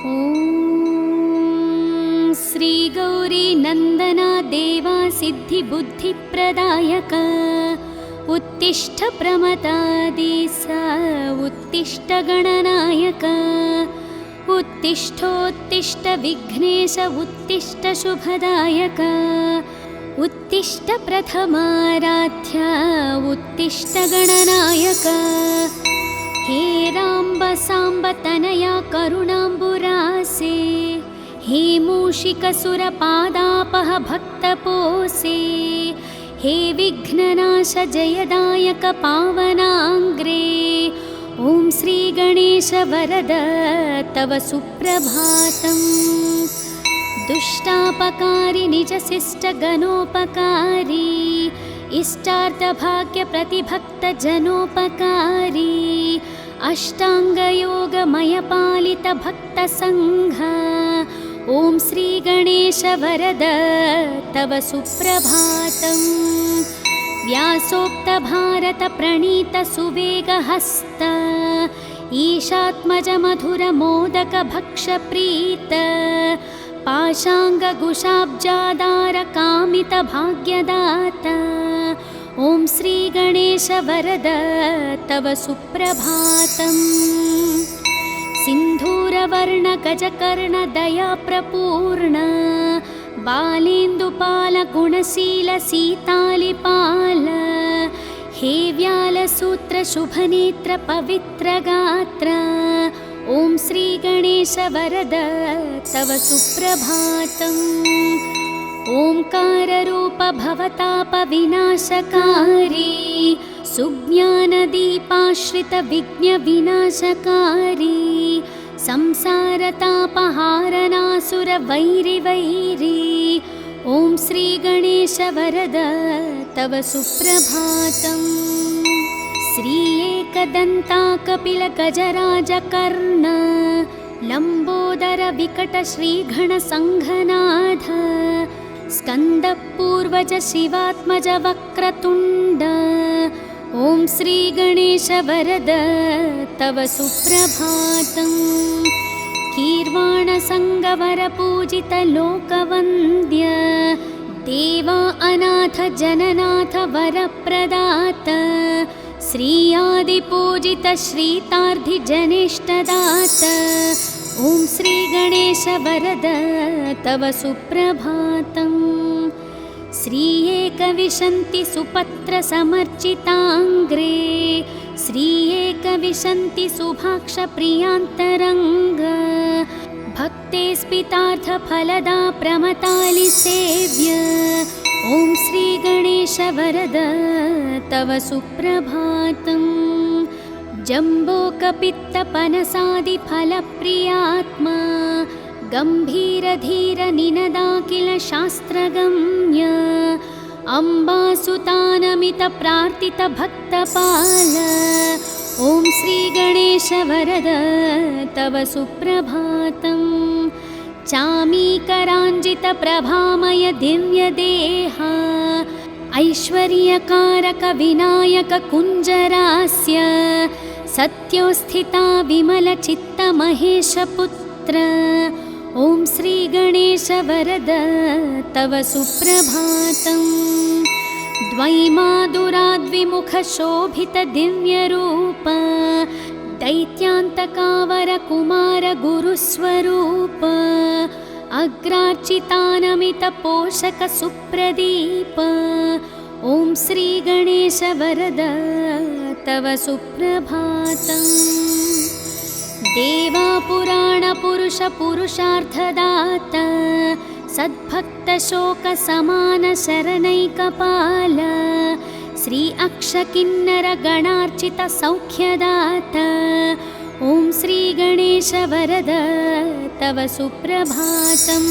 ॐ श्री गौरी नन्दना देवा सिद्धिबुद्धिप्रदायक उत्तिष्ठ प्रमदादिसा उत्तिष्ठ गणनायक उत्तिष्ठोत्तिष्ठ विघ्नेश उत्तिष्ठ शुभदायक उत्तिष्ठ प्रथमाराध्या उत्तिष्ठ गणनायक हे राम्ब साम्ब तनया करुणाम्बुरासे हे मूषिकसुरपादापह भक्तपोसे हे विघ्ननाश जयदायक पावनाङ्ग्रे ॐ श्री गणेश वरद तव सुप्रभातम् दुष्टापकारी निजशिष्ट गणोपकारी इष्टार्थभाग्य प्रतिभक्त जनोपकारी अष्टांगयोगमय पालित भक्त संघ ॐ श्री गणेश वरद तव सुप्रभातम् व्यासोक्त भारत प्रणीत सुवेगहस्त ईशात्मज मधुर मोदक भक्ष प्रीत पाशाङ्गकुशाब्जादार कामित भाग्यदाता ॐ श्री गणेश वरद तव सुप्रभातम् सिन्धूरवर्ण गजकर्ण दया प्रपूर्ण बालेन्दुपाल गुणशील सीतालिपाल हे व्यालसूत्र शुभनेत्र पवित्र गात्र ॐ श्री गणेश वरद तव सुप्रभातम् ओंकाररूप भवताप विनाशकारी सुज्ञानदीपाश्रित विघ्न विनाशकारी संसारतापहारनासुर वैरि वैरी ॐ श्री गणेश वरद तव सुप्रभातम् श्री एकदन्ता कपिल गजराज कर्ण लंबोदर विकट श्रीगण संघनाथ स्कंद पूर्वज शिवात्मज वक्रतुंड ॐ श्री गणेश वरद तव सुप्रभातम् कीर्वाण संगवर पूजित लोकवन्द्य देवा अनाथ जननाथ वरप्रदात श्री आदिपूजित श्रीतार्धि जनेष्टदात ॐ श्री गणेश वरद तव सुप्रभातम् श्री एकविंशति सुपत्र समर्चिताङ्ग्रे श्री एकविंशति सुभाक्ष प्रियान्तरङ्ग भक्ते स्पितार्थ फलदा प्रमतालि सेव्य ॐ श्री गणेश वरद तव सुप्रभातम् जम्बोकपित्त पनसादि फलप्रियात्मा गंभीर धीर निनदाकिल शास्त्रगम्य अम्बासुतानमित प्रार्थित भक्तपाल ॐ श्री गणेश वरद तव सुप्रभातम् चामीकराञ्जित प्रभामय दिव्य देहा ऐश्वर्यकारक विनायक कुञ्जरास्य सत्योस्थिता विमल चित्त महेश पुत्र ॐ श्री गणेश वरद तव सुप्रभातम् द्वैमादुराद्विमुख शोभित दिव्य रूप दैत्यान्तकावर कुमार गुरुस्वरूप अग्रार्चितानमित पोषक सुप्रदीप ॐ श्री गणेश वरद तव सुप्रभातम् देवा पुराण पुरुष पुरुषार्थदाता सद्भक्त शोक समान शरणैकपाल श्री अक्षकिन्नर गणार्चित सौख्यदाता ॐ श्री गणेश वरद तव सुप्रभातम्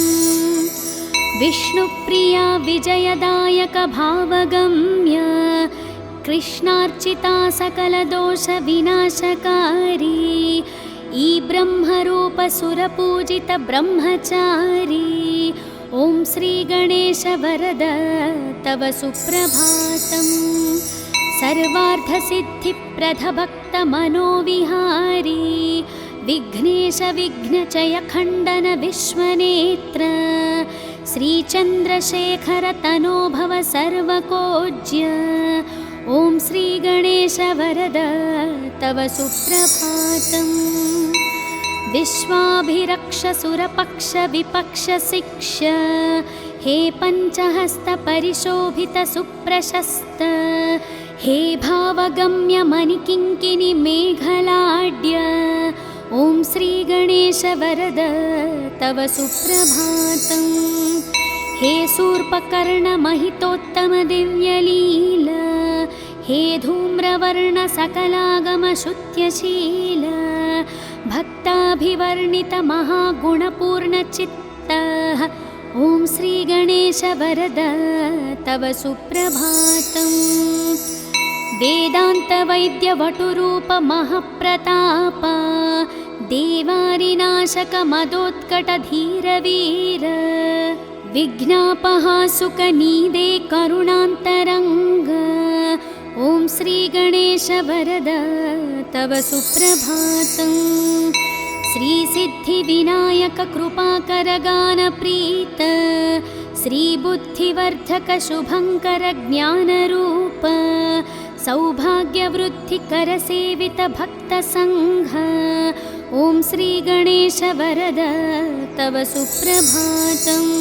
विष्णुप्रिया विजयदायक भावगम्य कृष्णार्चिता सकल दोष विनाशकारी ई ब्रह्मरूप सुरपूजित ब्रह्मचारी ॐ श्री गणेश वरद तव सुप्रभातम् सर्वार्थ सिद्धि प्रद भक्त मनोविहारी विघ्नेश विघ्नचय खण्डन विश्वनेत्र श्रीचन्द्रशेखर तनो भव सर्वकोज्य। ॐ श्रीगणेश वरद तव सुप्रभातम्। विश्वाभिरक्ष सुरपक्ष विपक्ष शिक्ष हे पञ्चहस्त परिशोभित सुप्रशस्त हे भावगम्य मणिकिङ्किणि मेघलाड्य। ॐ श्रीगणेश वरद तव सुप्रभातम्। हे शूर्पकर्ण महितोत्तम दिव्यलील हे धूम्रवर्ण सकलागम शुत्यशील भक्ताभिवर्णित महागुणपूर्णचित्त। ॐ श्रीगणेश वरद तव सुप्रभातम्। वेदान्तवैद्यवटुरूप महप्रताप देवारिनाशक मदोत्कट धीरवीर विघ्नापहासुकनीदे करुणान्तरङ्ग। ॐ श्रीगणेश वरद तव सुप्रभातम्। श्रीसिद्धिविनायक कृपाकर गानप्रीत श्रीबुद्धिवर्धक शुभङ्कर ज्ञानरूप सौभाग्यवृद्धिकर सेवित भक्तसङ्घ। ॐ श्रीगणेश वरद तव सुप्रभातम्।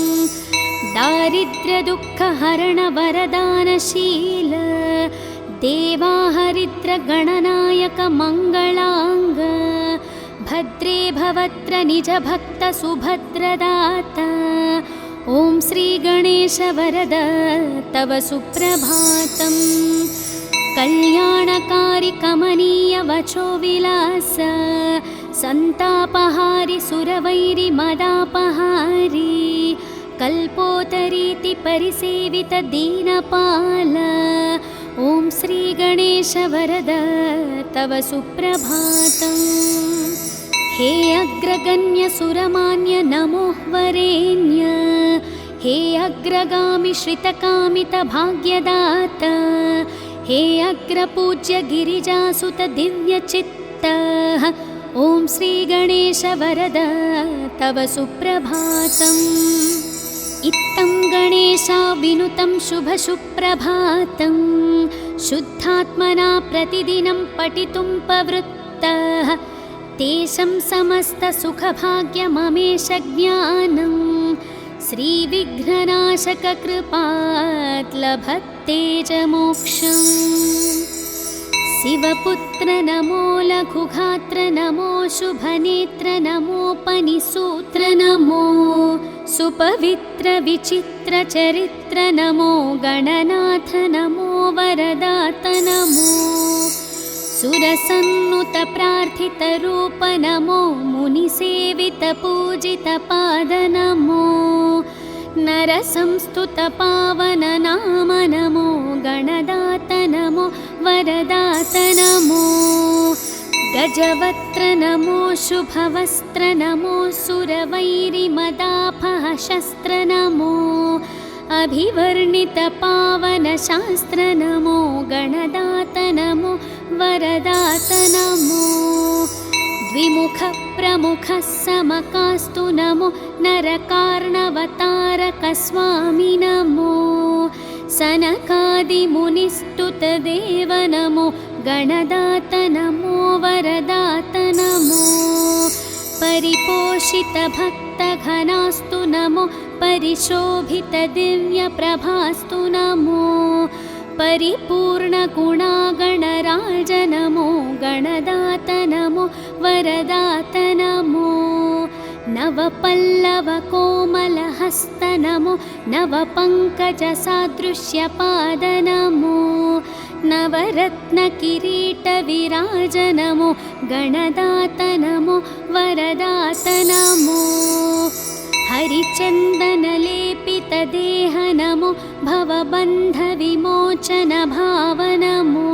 दारिद्र्यदुःखहरण वरदानशील देवाहरिद्र गणनायक मङ्गलाङ्ग भद्रे भवत्र निज भक्त सुभद्रदाता। ॐ श्रीगणेश वरद तव सुप्रभातम्। कल्याणकारि कमनीय वचो विलास सन्तापहारि सुरवैरि मदापहारि कल्पोतरीति परिसेवित दीनपाल। ॐ श्रीगणेश वरद तव सुप्रभातम्। हे अग्रगण्य सुरमान्य नमो वरेण्य हे अग्रगामि श्रितकामित भाग्यदाता हे अग्रपूज्य गिरिजासुत दिव्यचित्त। ॐ श्रीगणेश वरद तव सुप्रभातम्। इत्थं गणेशा विनुतं शुभसुप्रभातं शुद्धात्मना प्रतिदिनं पठितुं प्रवृत्तः तेषां समस्तसुखभाग्यममेष ज्ञानं श्रीविघ्ननाशक कृपात् लभते च मोक्षम्। शिवपुत्र नमो लघुगात्र नमो शुभनेत्र नमोपनिसूत्र नमो सुपवित्र विचित्र चरित्र नमो गणनाथ नमो वरदात नमो सुरसन्नुत प्रार्थित रूप नमो मुनिसेवित पूजित पाद नमो नरसंस्तुत पावन नाम नमो गणदात नमो वरदात नमो गजवक्त्र नमो शुभवस्त्र नमो सुरवैरिमदापह शस्त्र नमो अभिवर्णित पावन शास्त्र नमो गणदात नमो वरदात नमो द्विमुख प्रमुख समकास्तु नमो नरकार्णवतारक स्वामी नमो सनकादिमुनिस्तुत देव नमो गणदात नमो वरदात नमो परिपोषित भक्त घनास्तु नमो परिशोभित दिव्य प्रभास्तु नमो परिपूर्ण गुणागणराज नमो गणदात नमो वरदात नमो नवपल्लव कोमलहस्त नमो नवपङ्कजसादृश्यपाद नमो नवरत्न किरीट विराज नमो गणदात नमो वरदात नमो हरिचन्दन लेपित देह नमो भवबन्ध विमोचन भाव नमो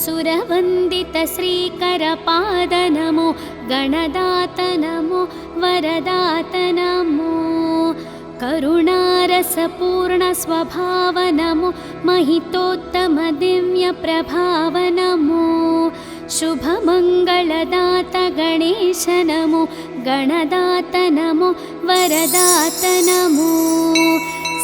सुरवन्दित श्रीकर पाद नमो गणदात नमो वरदात नमो करुणारसपूर्ण स्वभाव नमो महितोत्तम दिव्य प्रभाव नमो शुभमङ्गलदात गणे गणेश नमो गणदात नमो वरदात नमो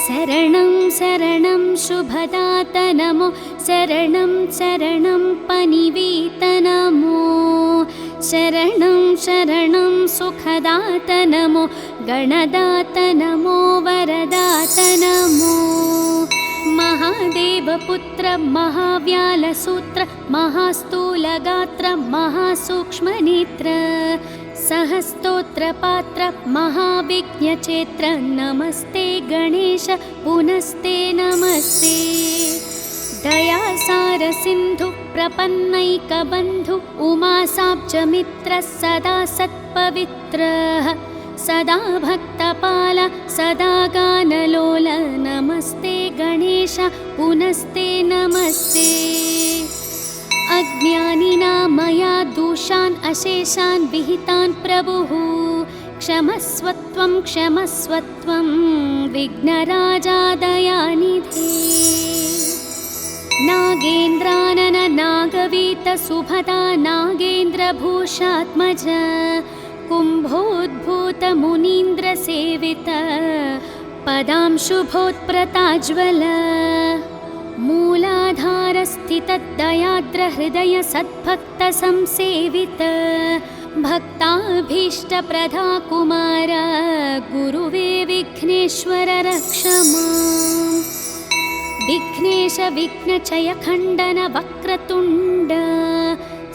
शरणं शरणं शुभदात नमो शरणं शरणं पनिवीत नमो शरणं शरणं सुखदात नमो गणदात नमो वरदात नमो महादेवपुत्र महाव्यालसूत्र महास्थूलगात्र महासूक्ष्मनेत्र सहस्तोत्रपात्र महाविघ्नचेत्र नमस्ते गणेश पुनस्ते नमस्ते दयासार सिन्धु प्रपन्नैकबन्धु उमासाब्जमित्र सदा सत्पवित्रः सदा भक्तपाल सदा गानलोल नमस्ते गणेश पुनस्ते नमस्ते अज्ञानिना मया दोषान् अशेषान् विहितान् प्रभुः क्षमस्वत्वं विघ्नराजा दयानिधे नागेन्द्रानन नागवीत सुभदा नागेन्द्रभूषात्मज कुम्भोद्भूत मुनीन्द्रसेवित पदांशुभोत्प्रताज्वल मूलाधारस्थितदयाद्रहृदय सद्भक्तसंसेवित भक्ताभीष्टप्रदा कुमार गुरुवे विघ्नेश्वर रक्ष माम् विघ्नेश विघ्नचय खण्डन वक्रतुण्ड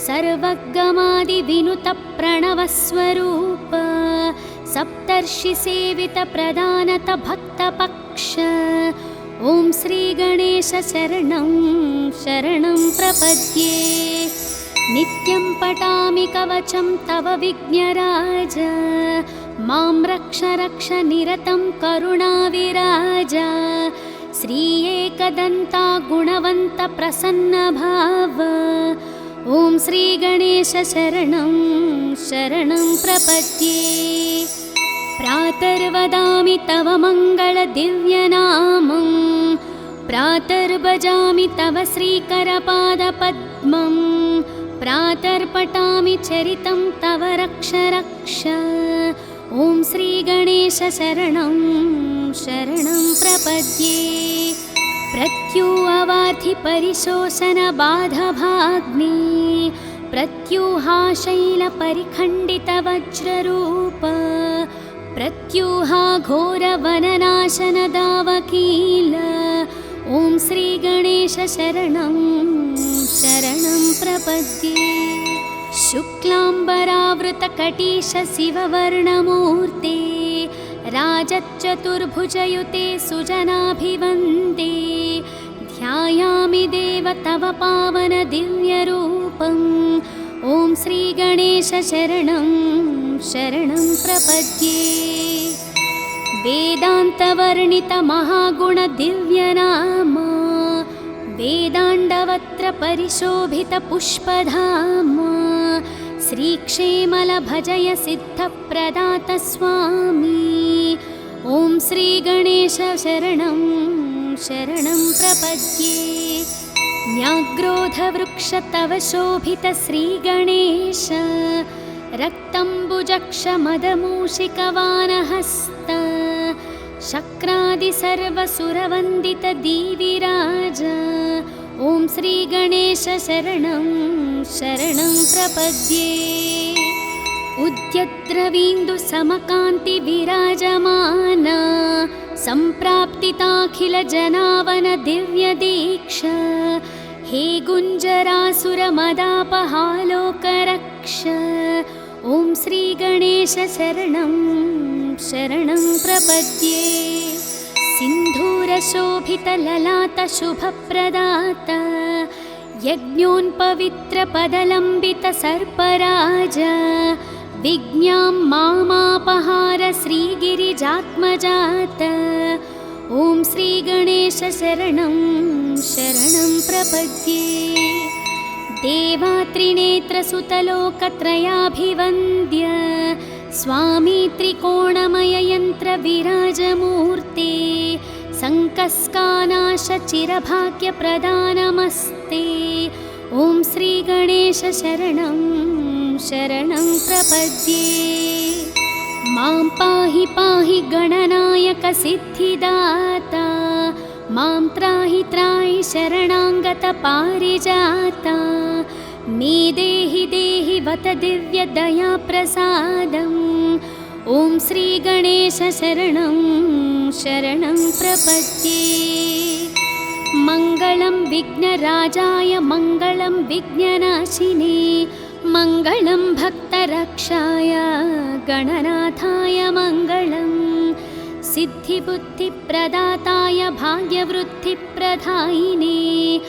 सर्वगमादिविनुत प्रणवस्वरूप सप्तर्षिसेवित प्रदानत भक्तपक्ष ॐ श्रीगणेश शरणं शरणं प्रपद्ये नित्यं पठामि कवचं तव विघ्नराज मां रक्ष रक्ष निरतं करुणाविराज श्री एकदन्ता गुणवन्त प्रसन्नभाव ॐ श्रीगणेश शरणं शरणं प्रपद्ये प्रातर्वदामि तव मङ्गलदिव्यनामं प्रातर्भजामि तव श्रीकरपादपद्मं प्रातर्पठामि चरितं तव रक्ष रक्ष ॐ श्रीगणेश शरणं शरणं प्रपद्ये प्रत्यूहवार्धि परिशोषणबाधभाग्नि प्रत्यूहाशैलपरिखण्डितवज्ररूप प्रत्यूहा घोरवननाशनदावकील ॐ श्रीगणेश शरणं शरणं प्रपद्ये शुक्लाम्बरावृतकटीश शिववर्णमूर्ते राजच्चतुर्भुजयुते सुजनाभिवन्दे ध्यायामि देव तव पावन दिव्यरूपम् ॐ श्रीगणेश शरणं शरणं प्रपद्ये वेदान्तवर्णित महागुण दिव्यनाम वेदाण्डवत्र परिशोभित पुष्पधाम श्रीक्षेमल भजय सिद्धप्रदात स्वामी ॐ श्रीगणेश शरणं शरणं प्रपद्ये न्याग्रोधवृक्ष तव शोभित श्रीगणेश रक्तम्बुजक्षमदमूषिकवानहस्त शक्रादि सर्वसुरवन्दित दीविराज ॐ श्रीगणेश शरणं शरणं प्रपद्ये उद्यद्रवीन्दु समकान्ति विराजमान सम्प्राप्तिताखिल जनावन दिव्य दीक्षा हे गुञ्जरासुरमदापहालोकरक्ष ॐ श्रीगणेश शरणं शरणं प्रपद्ये सिन्धूरशोभितललाटशुभप्रदात यज्ञोन्पवित्रपदलम्बितसर्पराज विज्ञां मामापहार श्रीगिरिजात्मजात ॐ श्रीगणेश शरणं शरणं प्रपद्ये देवात्रिनेत्रसुतलोकत्रयाभिवन्द्य स्वामी त्रिकोणमययन्त्रविराजमूर्ते सङ्कस्कानाशचिरभाग्यप्रदानमस्ते ॐ श्रीगणेश शरणं शरणं प्रपद्ये। मां पाहि पाहि गणनायक सिद्धिदाता, मां त्राहि त्राहि शरणागत पारिजाता। मे देहि देहि वत दिव्य दया प्रसादम्। ॐ श्री गणेश शरणं शरणं प्रपद्ये। मङ्गलं विघ्नराजाय मङ्गलं विघ्ननाशिने, मङ्गलं भक्तरक्षाय गणनाथाय मङ्गलम्। सिद्धिबुद्धिप्रदाताय भाग्यवृद्धिप्रदायिने,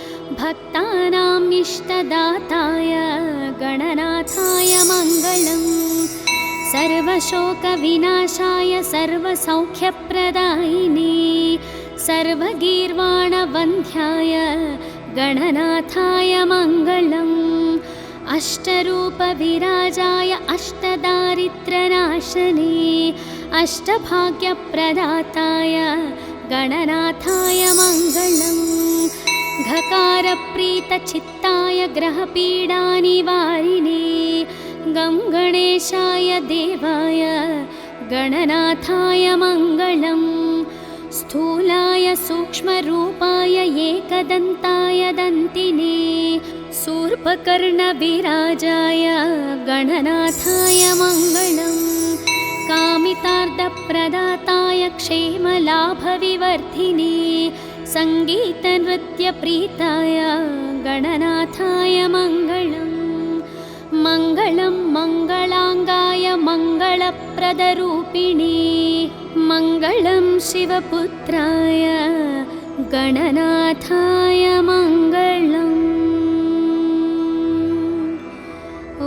भक्तानाम् इष्टदाताय गणनाथाय मङ्गलम्। सर्वशोकविनाशाय सर्वसौख्यप्रदायिने, सर्वगीर्वाणवन्ध्याय गणनाथाय मङ्गलम्। अष्टरूपविराजाय अष्टदारिद्र्यनाशने, अष्टभाग्यप्रदाताय गणनाथाय मङ्गलम्। घकारप्रीतचित्ताय ग्रहपीडानिवारिणे, गं गणेशाय देवाय गणनाथाय मङ्गलम्। स्थूलाय सूक्ष्मरूपाय एकदन्ताय दन्तिने, शूर्पकर्णविराजाय गणनाथाय मङ्गलम्। कामितार्थप्रदाताय क्षेमलाभविवर्धिने, सङ्गीतनृत्यप्रीताय गणनाथाय मङ्गलम्। मङ्गलं मङ्गलाङ्गाय मङ्गलप्रदरूपिणे, मङ्गलं शिवपुत्राय गणनाथाय मङ्गलम्। ॐ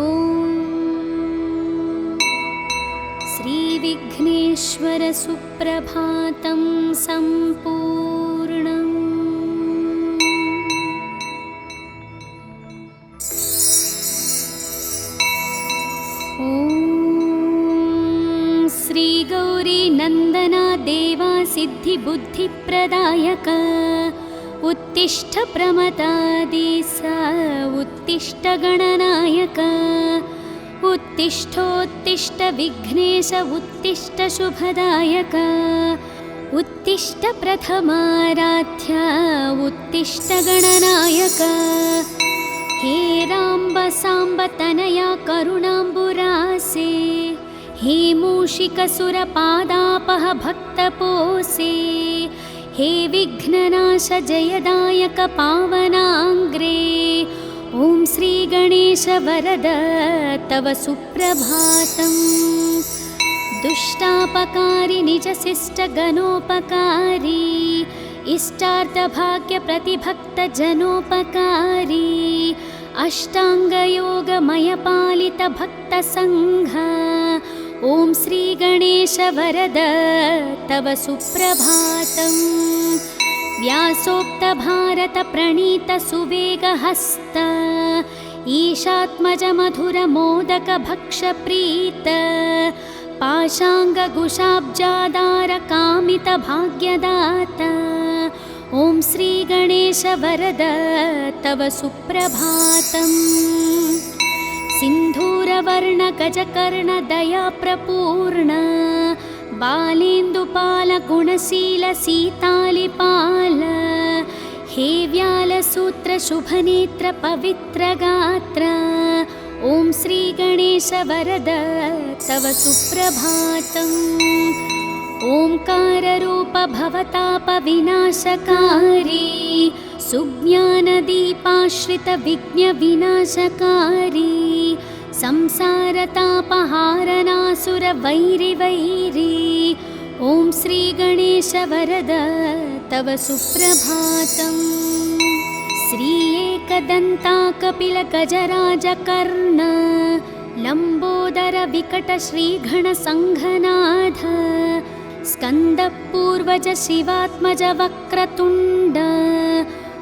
श्रीविघ्नेश्वर सुप्रभातं सम्पूर्णम्। श्रीगौरी नन्दना देवा सिद्धिबुद्धिप्रदायक, उत्तिष्ठ प्रमदादिस उत्तिष्ठ गणनायक। उत्तिष्ठोत्तिष्ठ विघ्नेश उत्तिष्ठ शुभदायक, उत्तिष्ठ प्रथमाराध्य उत्तिष्ठ गणनायक। हे राम्ब साम्ब तनया करुणाम्बुरासे, हे मूषिकसुरपादापह भक्तपोषे। हे विघ्ननाश जयदायक पावनाङ्ग्रे, ॐ श्रीगणेश वरद तव सुप्रभातम्। दुष्टापकारी निजशिष्टगणोपकारी, इष्टार्थभाग्यप्रतिभक्तजनोपकारी। अष्टाङ्गयोगमयपालितभक्तसङ्घ, ॐ श्रीगणेश वरद तव सुप्रभातम्। व्यासोक्तभारतप्रणीतसुवेगहस्त, ईशात्मजमधुरमोदकभक्षप्रीत। पाशाङ्गकुशाब्जादारकामितभाग्यदाता, ॐ श्रीगणेश वरद तव सुप्रभातम्। सिन्धूरवर्णगजकर्णदयाप्रपूर्ण, बालेन्दुपालगुणशीलसीतालिपाल। हे व्यालसूत्रशुभनेत्रपवित्रगात्र, ॐ श्रीगणेश वरद तव सुप्रभातम्। ओंकाररूप भवतापविनाशकारी, सुज्ञानदीपाश्रितविघ्नविनाशकारी। संसारतापहारनासुरवैरिवैरी, ॐ श्रीगणेश वरद तव सुप्रभातम्। श्री एकदन्ता कपिलगजराजकर्ण, लम्बोदर विकट श्रीगणसङ्घनाथ। स्कन्दपूर्वज शिवात्मज वक्रतुण्ड,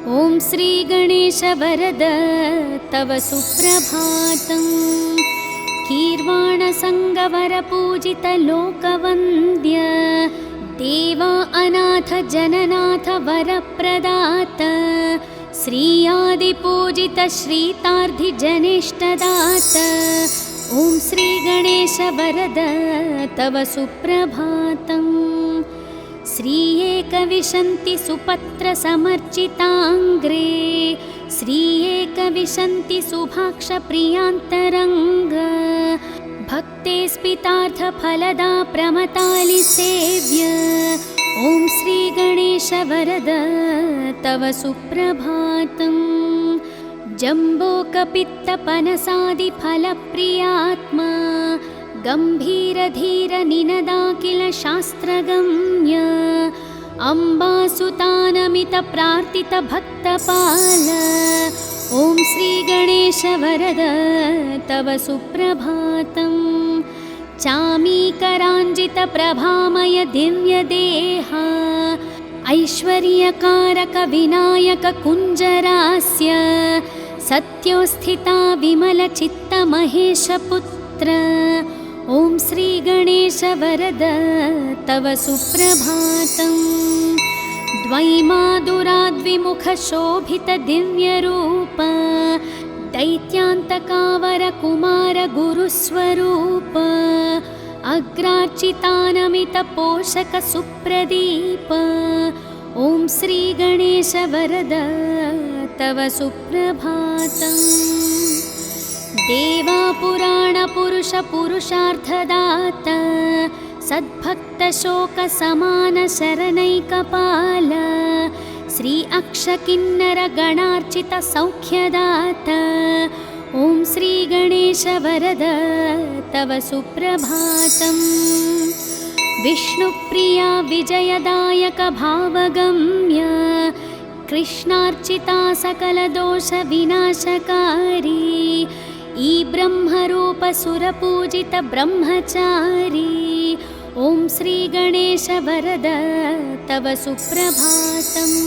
ॐ श्रीगणेश वरद तव सुप्रभातम्। कीर्वाणसङ्गवरपूजित लोकवन्द्य, देवा अनाथ जननाथ वरप्रदात। श्रीयादिपूजित श्रीतार्धिजनेष्टदात, ॐ श्रीगणेश वरद तव सुप्रभातम्। श्री एकविशन्ति सुपत्रसमर्चिताङ्ग्रे श्री एकविशन्ति सुभाक्षप्रियान्तरङ्ग भक्ते स्पितार्थफलदा प्रमतालिसेव्य ॐ श्रीगणेश वरद तव सुप्रभातम्। जम्बोकपित्तपनसादिफलप्रियात्मा गम्भीरधीरनिनदाखिल शास्त्रगम्य अम्बासुतानमितप्रार्थितभक्तपाल ॐ श्रीगणेश वरद तव सुप्रभातम्। चामीकराञ्जितप्रभामय दिव्यदेहा ऐश्वर्यकारक विनायक कुञ्जरास्य सत्योस्थिता विमलचित्तमहेशपुत्र ॐ श्रीगणेश वरद तव सुप्रभातम्। द्वैमादुराद्विमुखशोभितदिव्यरूप दैत्यान्तकावरकुमार गुरुस्वरूप अग्रार्चितानमितपोषकसुप्रदीप ॐ श्रीगणेश वरद तव सुप्रभातम्। देवापुराणपुरुषपुरुषार्थदाता सद्भक्तशोकसमानशरणैकपाल श्री अक्षकिन्नरगणार्चितसौख्यदाता ॐ श्रीगणेश वरद तव सुप्रभातम्। विष्णुप्रिया विजयदायक भावगम्य कृष्णार्चिता सकलदोषविनाशकारी ई ब्रह्मरूप सुरपूजित ब्रह्मचारी ॐ श्रीगणेश वरद तव सुप्रभातम्।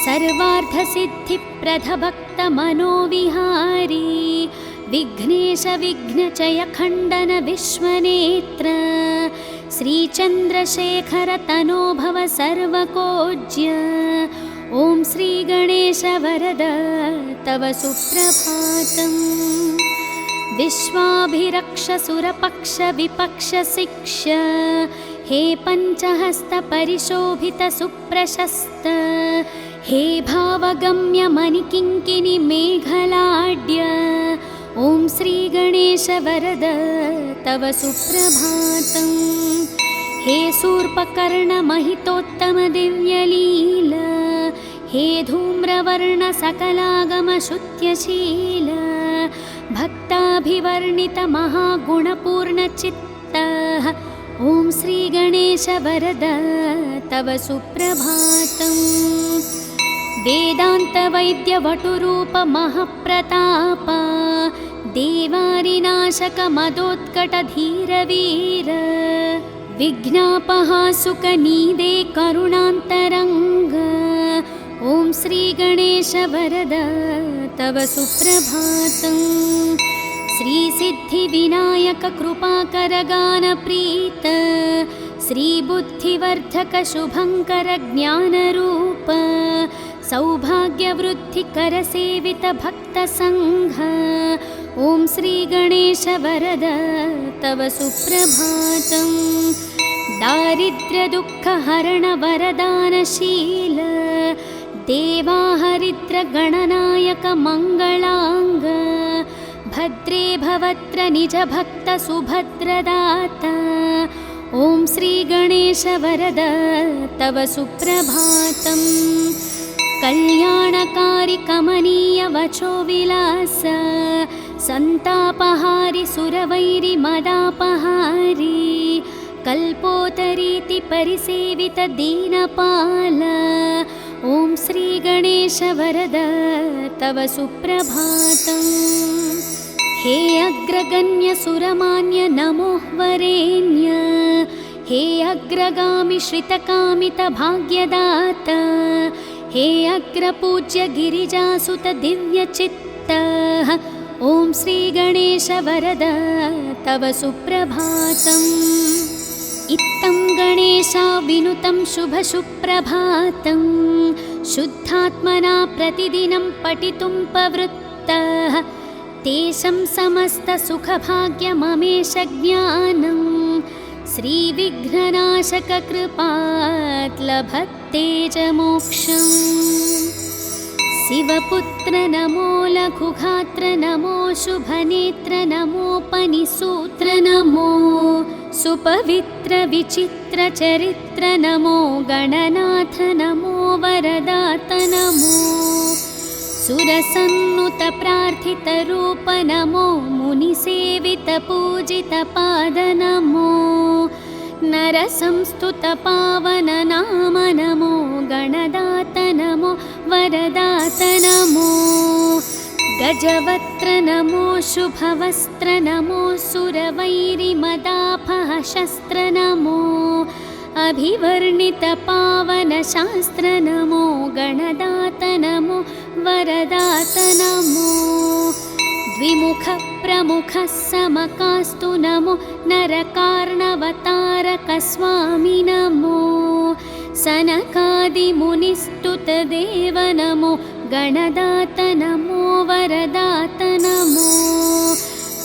सर्वार्थसिद्धिप्रदभक्तमनोविहारी विघ्नेश विघ्नचय खण्डन विश्वनेत्र श्रीचन्द्रशेखर तनोभव सर्वकोज्य ॐ श्रीगणेश वरद तव सुप्रभातम्। विश्वाभिरक्ष सुरपक्ष विपक्ष शिक्ष हे पञ्चहस्त परिशोभित सुप्रशस्त हे भावगम्य मणिकिङ्किणि मेघलाड्य ॐ श्रीगणेश वरद तव सुप्रभातम्। हे शूर्पकर्ण महितोत्तम दिव्यलील हे धूम्रवर्ण सकलागम शुद्ध्यशील भक्ताभिवर्णित महागुणपूर्णचित्त ॐ श्रीगणेश वरद तव सुप्रभातम्। वेदान्तवैद्यवटुरूप महप्रताप देवारिनाशक मदोत्कटधीरवीर विघ्नापहासुकनीदे करुणान्तरङ्ग ॐ श्रीगणेश वरद तव सुप्रभातम्। श्रीसिद्धिविनायक कृपाकर गानप्रीत श्रीबुद्धिवर्धक शुभङ्कर ज्ञानरूप सौभाग्यवृद्धिकर सेवित भक्तसङ्घ ॐ श्रीगणेश वरद तव सुप्रभातम्। दारिद्र्यदुःखहरण वरदानशील देवाहरिद्र गणनायक मङ्गलाङ्ग भद्रे भवत्र निज भक्त सुभद्रदाता ॐ श्रीगणेश वरद तव सुप्रभातम्। कल्याणकारि कमनीय वचो विलास संतापहारि सुरवैरि मदापहारी कल्पोतरीति परिसेवित दीनपाल ॐ श्रीगणेश वरद तव सुप्रभातम्। हे अग्रगण्य सुरमान्य नमो वरेण्य हे अग्रगामि श्रितकामित भाग्यदाता हे अग्रपूज्य गिरिजासुत दिव्यचित्त ॐ श्रीगणेश वरद तव सुप्रभातम्। इत्थं गणेशा विनुतं शुभसुप्रभातं शुद्धात्मना प्रतिदिनं पठितुं प्रवृत्तः तेषं समस्तसुखभाग्यममेष ज्ञानं श्रीविघ्ननाशककृपात् लभते च मोक्षम्। शिवपुत्र नमो लघुगात्र नमो शुभनेत्र नमोपनिसूत्र नमो सुपवित्र विचित्र चरित्र नमो गणनाथ नमो वरदात नमो सुरसन्नुत प्रार्थितरूप नमो मुनिसेवित पूजित पाद नमो नरसंस्तुत पावन नाम नमो गणदात नमो वरदात नमो गजवक्त्र नमो शुभवस्त्र नमो सुरवैरिमदापह शस्त्र नमो अभिवर्णित पावन शास्त्र नमो गणदात नमो वरदात नमो द्विमुख प्रमुख समकास्तु नमो नरकार्णवतारक स्वामी नमो सनकादिमुनिस्तुत देव नमो गणदात नमो वरदात नमो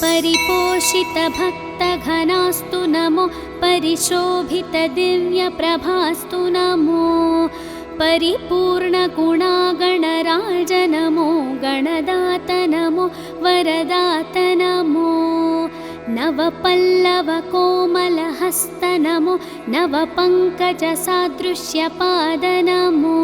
परिपोषित भक्तघनास्तु नमो परिशोभित दिव्यप्रभास्तु नमो परिपूर्णगुणागणराज नमो गणदात नमो वरदात नमो नवपल्लवकोमलहस्त नमो नवपङ्कजसादृश्यपाद नमो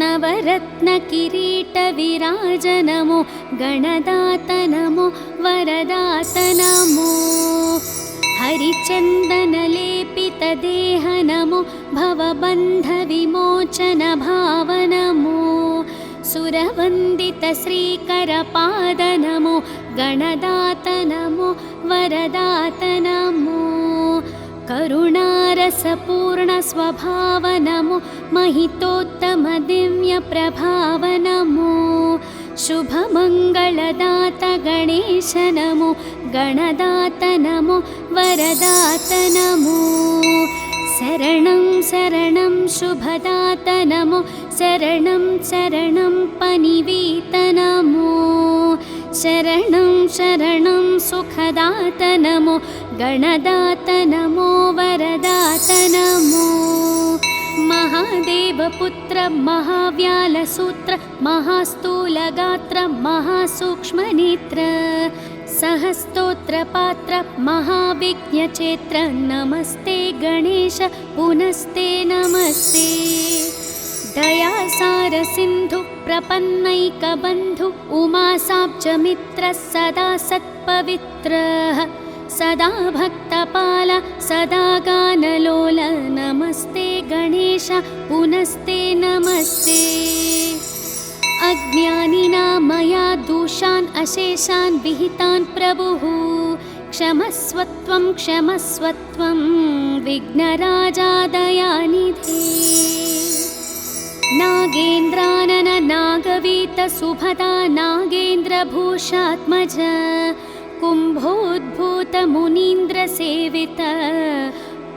नवरत्नकिरीटविराज नमो गणदात नमो वरदात नमो हरिचन्दनलेपितदेह नमो भवबन्धविमोचन भाव नमो सुरवन्दित श्रीकरपाद नमो गणदात नमो वरदात नमो करुणारसपूर्ण स्वभाव नमो महितोत्तम दिव्यप्रभाव नमो शुभमङ्गलदात गणेश नमो गणदात नमो वरदात नमो शरणं शरणं शुभदात नमो शरणं शरणं पनिवीत नमो शरणं शरणं सुखदात नमो गणदात नमो वरदात नमो महादेवपुत्र महाव्यालसूत्र महास्थूलगात्र महासूक्ष्मनेत्र सहस्तोत्रपात्र महाविघ्नचेत्र नमस्ते गणेश पुनस्ते नमस्ते दयासार सिन्धु प्रपन्नैकबन्धु उमासाब्जमित्र सदा सत्पवित्रः सदा भक्तपाल सदा गानलोल नमस्ते गणेश पुनस्ते नमस्ते अज्ञानिना मया दोषान् अशेषान् विहितान् प्रभुः क्षमस्वत्वं विघ्नराजा दयानिधे नागेन्द्रानन नागवीत सुभदा नागेन्द्रभूषात्मज कुम्भोद्भूत मुनीन्द्र सेवित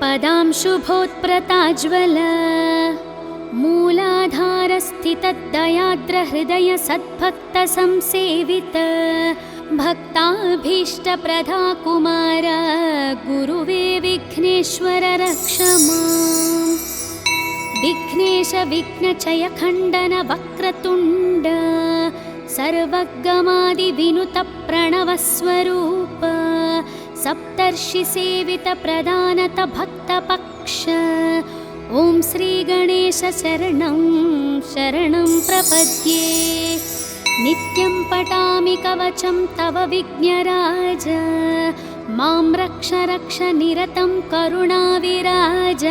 पदांशुभोत्प्रताज्वल मूलाधार स्थित दयाद्र हृदय सद्भक्त संसेवित भक्ताभीष्ट प्रदा कुमार गुरुवे विघ्नेश्वर रक्ष माम् विघ्नेश विघ्नचय खण्डन वक्रतुण्ड सर्वगमादि विनुत प्रणवस्वरूप सप्तर्षि सेवित प्रदानत भक्तपक्ष ॐ श्री गणेश शरणं शरणं प्रपद्ये नित्यं पठामि कवचं तव विघ्नराज मां रक्ष रक्ष निरतं करुणाविराज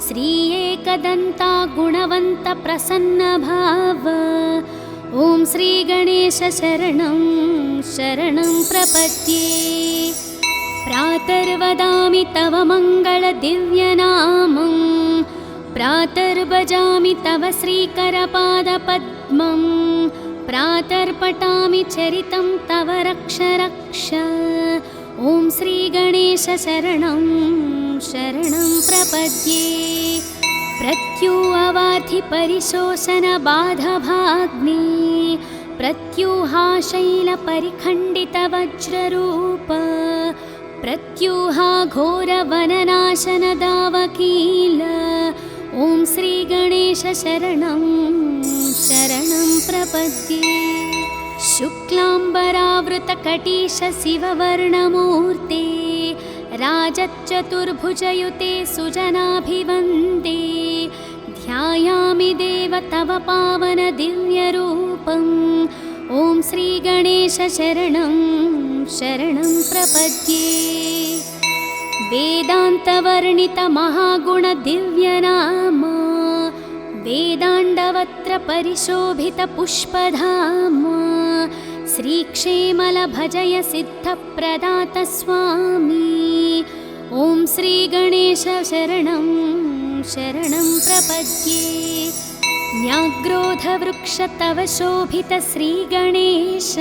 श्री एकदन्ता गुणवन्त प्रसन्न भाव ॐ श्री गणेश शरणं शरणं प्रपद्ये प्रातर्वदामि तव मङ्गल दिव्यनामं प्रातर्भजामि तव श्रीकरपादपद्मं प्रातर्पठामि चरितं तव रक्ष रक्ष ॐ श्री गणेश शरणं शरणं प्रपद्ये प्रत्युवार्थि परिशोषण बाधभाग्ने प्रत्यूहाशैलपरिखण्डितवज्ररूप प्रत्यूहा घोरवननाशनदावकील ॐ श्रीगणेश शरणं शरणं प्रपद्ये। शुक्लाम्बरावृतकटीश शिववर्णमूर्ते राजच्चतुर्भुजयुते सुजनाभिवन्दे ध्यायामि देव तव पावन दिव्यरूपम् ॐ श्रीगणेश शरणं शरणं प्रपद्ये। वेदान्तवर्णितमहागुणदिव्यनाम वेदाण्डवत्र परिशोभितपुष्पधाम श्रीक्षेमलभजय सिद्धप्रदात स्वामी ॐ श्रीगणेश शरणं शरणं प्रपद्ये। न्याग्रोधवृक्ष तव शोभित श्रीगणेश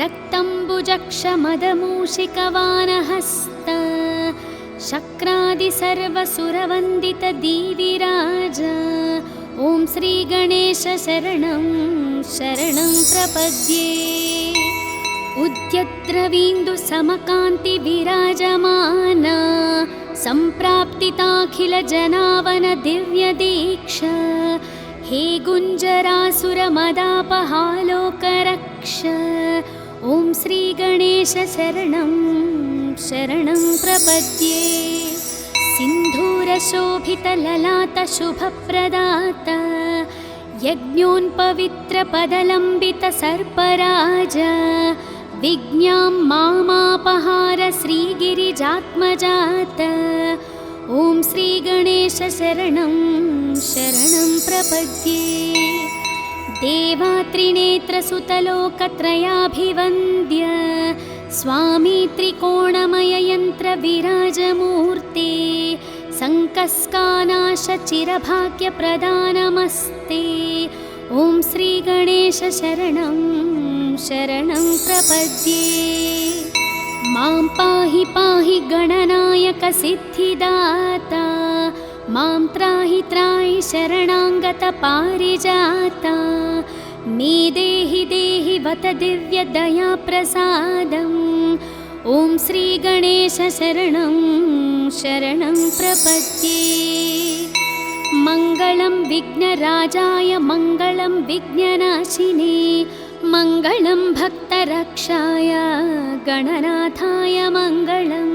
रक्तम्बुजक्षमदमूषिकवानहस्त शक्रादि सर्वसुरवन्दित दीविराज ॐ श्रीगणेश शरणं शरणं प्रपद्ये। उद्यद्रवीन्दु समकान्ति विराजमान सम्प्राप्तिताखिल जनावन दिव्यदीक्षा हे गुञ्जरासुरमदापहालोकरक्ष ॐ श्रीगणेश शरणं शरणं प्रपद्ये। सिन्धूरशोभितललाटशुभप्रदात यज्ञोन्पवित्रपदलम्बितसर्पराज विज्ञां मामापहार श्रीगिरिजात्मजात ॐ श्रीगणेश शरणं शरणं प्रपद्ये। देवात्रिनेत्रसुतलोकत्रयाभिवन्द्य स्वामी त्रिकोणमययन्त्रविराजमूर्ते सङ्कस्कानाशचिरभाग्यप्रदानमस्ते ॐ श्रीगणेश शरणं शरणं प्रपद्ये। मां पाहि पाहि गणनायक सिद्धिदाता मां त्राहि त्राहि शरणाङ्गत पारिजाता मे देहि देहि वत दिव्यदयाप्रसादम् ॐ श्रीगणेश शरणं शरणं प्रपद्ये। मङ्गलं विघ्नराजाय मङ्गलं विघ्ननाशिने मङ्गलं भक्तरक्षाय गणनाथाय मङ्गलं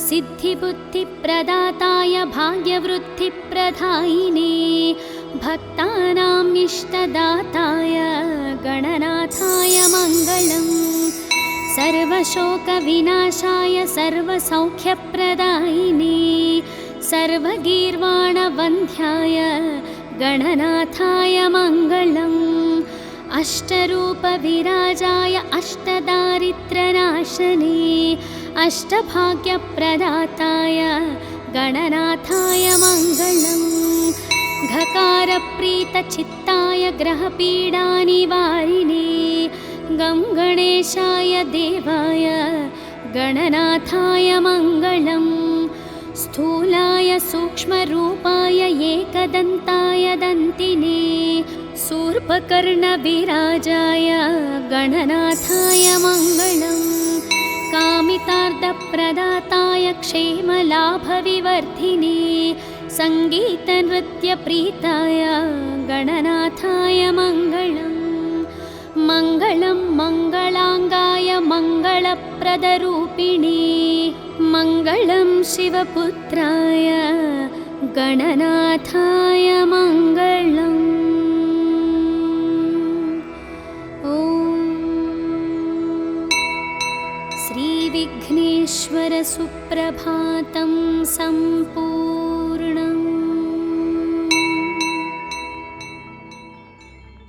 सिद्धिबुद्धिप्रदाताय भाग्यवृद्धिप्रदायिने भक्तानाम् इष्टदाताय गणनाथाय मङ्गलम् सर्वशोकविनाशाय सर्वसौख्यप्रदायिने सर्वगीर्वाणवन्ध्याय गणनाथाय मङ्गलम् अष्टरूपविराजाय अष्टदारिद्र्यनाशने अष्टभाग्यप्रदाताय गणनाथाय मङ्गलम् घकारप्रीतचित्ताय ग्रहपीडानिवारिणे गं गणेशाय देवाय गणनाथाय मङ्गलम् स्थूलाय सूक्ष्मरूपाय एकदन्ताय दन्तिने शूर्पकर्णविराजाय गणनाथाय मङ्गलम् कामितार्थप्रदाताय क्षेमलाभविवर्धिने सङ्गीतनृत्यप्रीताय गणनाथाय मङ्गलम् मङ्गलं मङ्गलाङ्गाय मङ्गलप्रदरूपिणे मङ्गलं शिवपुत्राय गणनाथाय मङ्गलम् ॐ श्रीविघ्नेश्वर सुप्रभातं